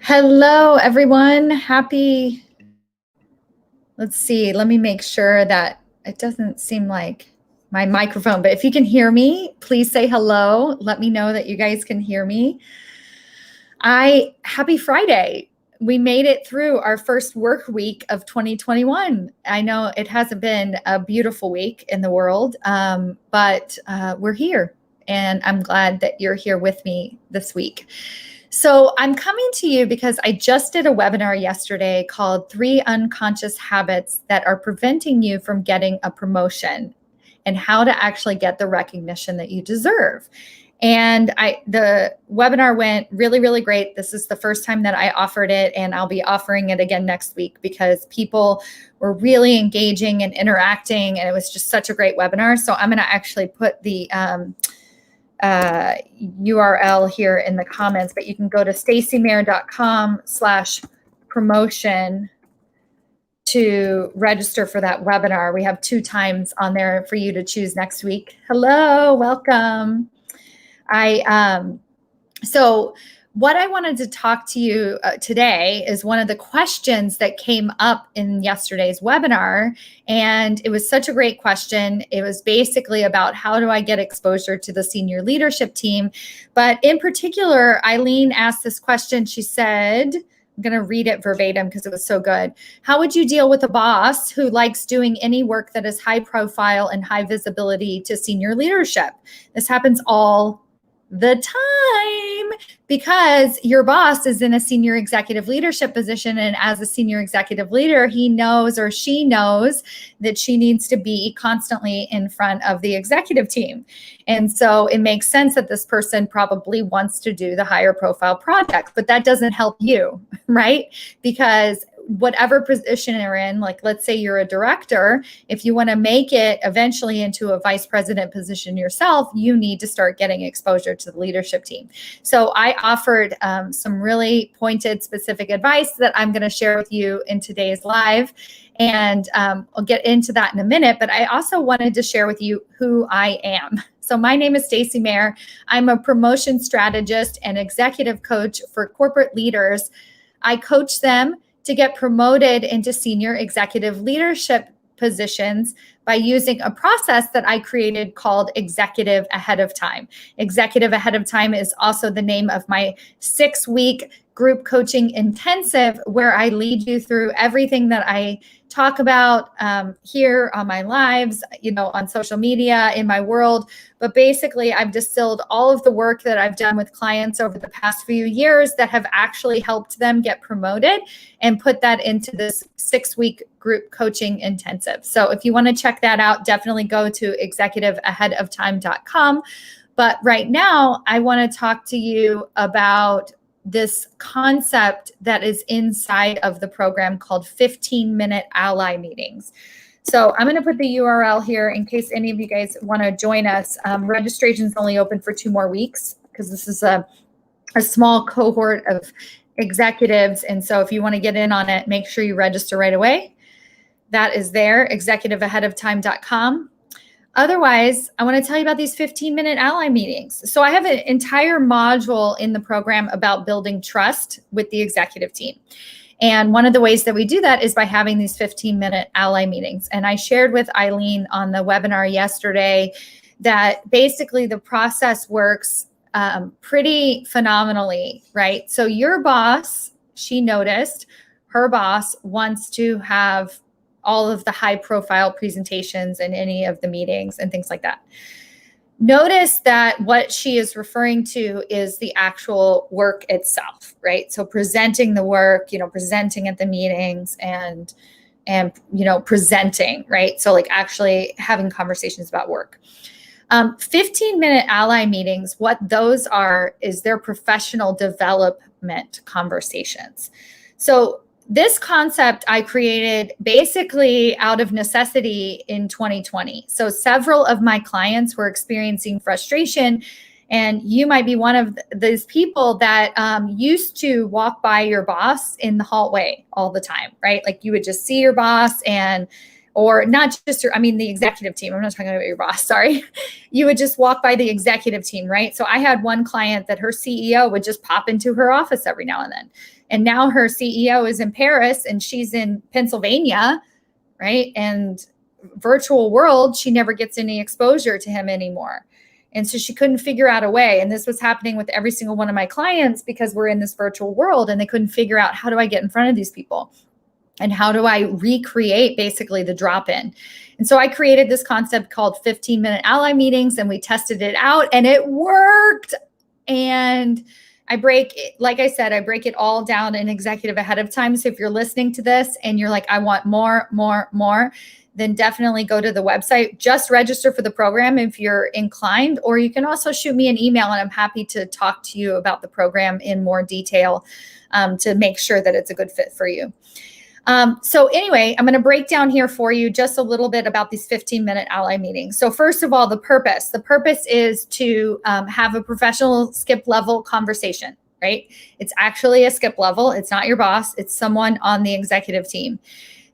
Hello, everyone. Let's see, let me make sure that it doesn't seem like my microphone, but if you can hear me, please say hello. Let me know that you guys can hear me. Happy Friday. We made it through our first work week of 2021. I know it hasn't been a beautiful week in the world, but we're here, and I'm glad that you're here with me this week. So I'm coming to you because I just did a webinar yesterday called 3 Unconscious Habits That Are Preventing You from Getting a Promotion and How to Actually Get the Recognition That You Deserve. And the webinar went really, really great. This is the first time that I offered it, and I'll be offering it again next week because people were really engaging and interacting, and it was just such a great webinar. So I'm going to actually put the URL here in the comments, but you can go to stacymayer.com/promotion to register for that webinar. We have 2 times on there for you to choose next week. Hello, welcome. So what I wanted to talk to you today is one of the questions that came up in yesterday's webinar. And it was such a great question. It was basically about how do I get exposure to the senior leadership team? But in particular, Eileen asked this question. She said, I'm going to read it verbatim because it was so good. How would you deal with a boss who likes doing any work that is high profile and high visibility to senior leadership? This happens all the time because your boss is in a senior executive leadership position, and as a senior executive leader, he knows or she knows that she needs to be constantly in front of the executive team. And so it makes sense that this person probably wants to do the higher profile projects, but that doesn't help you, right? Because whatever position you're in, like let's say you're a director, if you want to make it eventually into a vice president position yourself, you need to start getting exposure to the leadership team. So I offered some really pointed, specific advice that I'm going to share with you in today's live. And I'll get into that in a minute, but I also wanted to share with you who I am. So my name is Stacy Mayer. I'm a promotion strategist and executive coach for corporate leaders. I coach them to get promoted into senior executive leadership positions by using a process that I created called Executive Ahead of Time. Executive Ahead of Time is also the name of my 6-week group coaching intensive, where I lead you through everything that I talk about here on my lives, on social media, in my world. But basically, I've distilled all of the work that I've done with clients over the past few years that have actually helped them get promoted and put that into this 6-week group coaching intensive. So if you want to check that out, definitely go to executiveaheadoftime.com. But right now, I want to talk to you about this concept that is inside of the program called 15-minute ally meetings. So I'm going to put the URL here in case any of you guys want to join us. Registration is only open for 2 more weeks because this is a small cohort of executives. And so if you want to get in on it, make sure you register right away. That is there, executiveaheadoftime.com. Otherwise, I want to tell you about these 15-minute ally meetings. So I have an entire module in the program about building trust with the executive team. And one of the ways that we do that is by having these 15-minute ally meetings. And I shared with Eileen on the webinar yesterday that basically the process works pretty phenomenally, right? So your boss, she noticed her boss wants to have all of the high profile presentations in any of the meetings and things like that. Notice that what she is referring to is the actual work itself, right? So presenting the work, presenting at the meetings and presenting, right? So like actually having conversations about work. 15-minute ally meetings, what those are is their professional development conversations. So this concept I created basically out of necessity in 2020. So several of my clients were experiencing frustration, and you might be one of those people that used to walk by your boss in the hallway all the time, right? Like you would just see your boss or not just the executive team. I'm not talking about your boss, sorry. You would just walk by the executive team, right? So I had one client that her CEO would just pop into her office every now and then. And now her CEO is in Paris and she's in Pennsylvania, right? And virtual world, she never gets any exposure to him anymore. And so she couldn't figure out a way. And this was happening with every single one of my clients because we're in this virtual world and they couldn't figure out, how do I get in front of these people? And how do I recreate basically the drop-in? And so I created this concept called 15-minute ally meetings, and we tested it out and it worked. And I break it all down in executive ahead of time. So if you're listening to this and you're like, I want more, then definitely go to the website. Just register for the program if you're inclined, or you can also shoot me an email and I'm happy to talk to you about the program in more detail to make sure that it's a good fit for you. So anyway, I'm going to break down here for you just a little bit about these 15-minute ally meetings. So first of all, the purpose is to have a professional skip level conversation, right? It's actually a skip level. It's not your boss. It's someone on the executive team.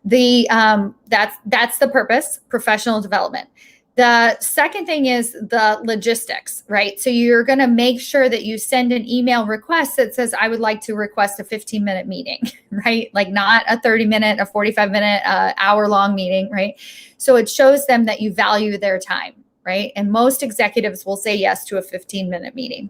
That's the purpose, professional development. The second thing is the logistics, right? So you're going to make sure that you send an email request that says, I would like to request a 15-minute meeting, right? Like not a 30-minute, a 45-minute, hour-long meeting, right? So it shows them that you value their time, right? And most executives will say yes to a 15-minute meeting.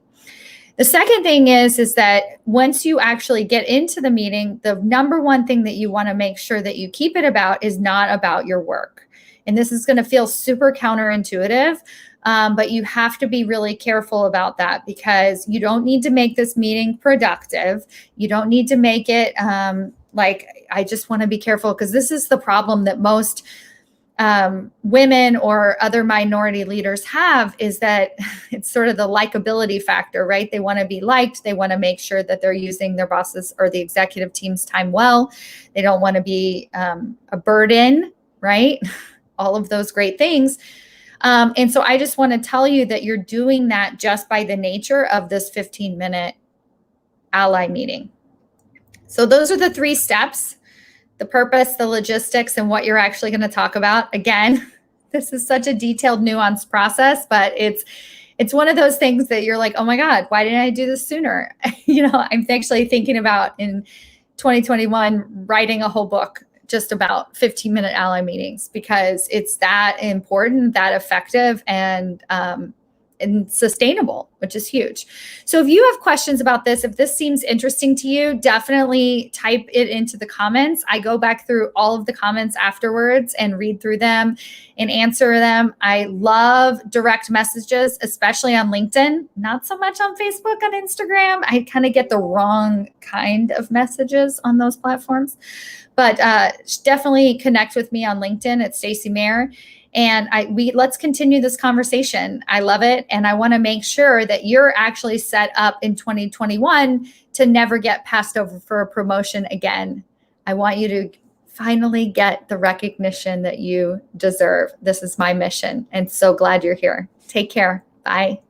The second thing is that once you actually get into the meeting, the number one thing that you want to make sure that you keep it about is not about your work. And this is going to feel super counterintuitive, but you have to be really careful about that because you don't need to make this meeting productive. You don't need to make it I just want to be careful because this is the problem that most women or other minority leaders have, is that it's sort of the likability factor, right? They want to be liked. They want to make sure that they're using their bosses or the executive team's time well. They don't want to be a burden, right? All of those great things. And so I just want to tell you that you're doing that just by the nature of this 15-minute ally meeting. So those are the 3 steps: the purpose, the logistics, and what you're actually going to talk about. Again, this is such a detailed, nuanced process, but it's one of those things that you're like, oh my God, why didn't I do this sooner? I'm actually thinking about in 2021 writing a whole book just about 15-minute ally meetings because it's that important, that effective, and sustainable, which is huge. So if you have questions about this, if this seems interesting to you, definitely type it into the comments. I go back through all of the comments afterwards and read through them and answer them. I love direct messages, especially on LinkedIn, not so much on Facebook, on Instagram. I kind of get the wrong kind of messages on those platforms, but definitely connect with me on LinkedIn at Stacy Mayer. And let's continue this conversation. I love it. And I want to make sure that you're actually set up in 2021 to never get passed over for a promotion again. I want you to finally get the recognition that you deserve. This is my mission. And so glad you're here. Take care. Bye.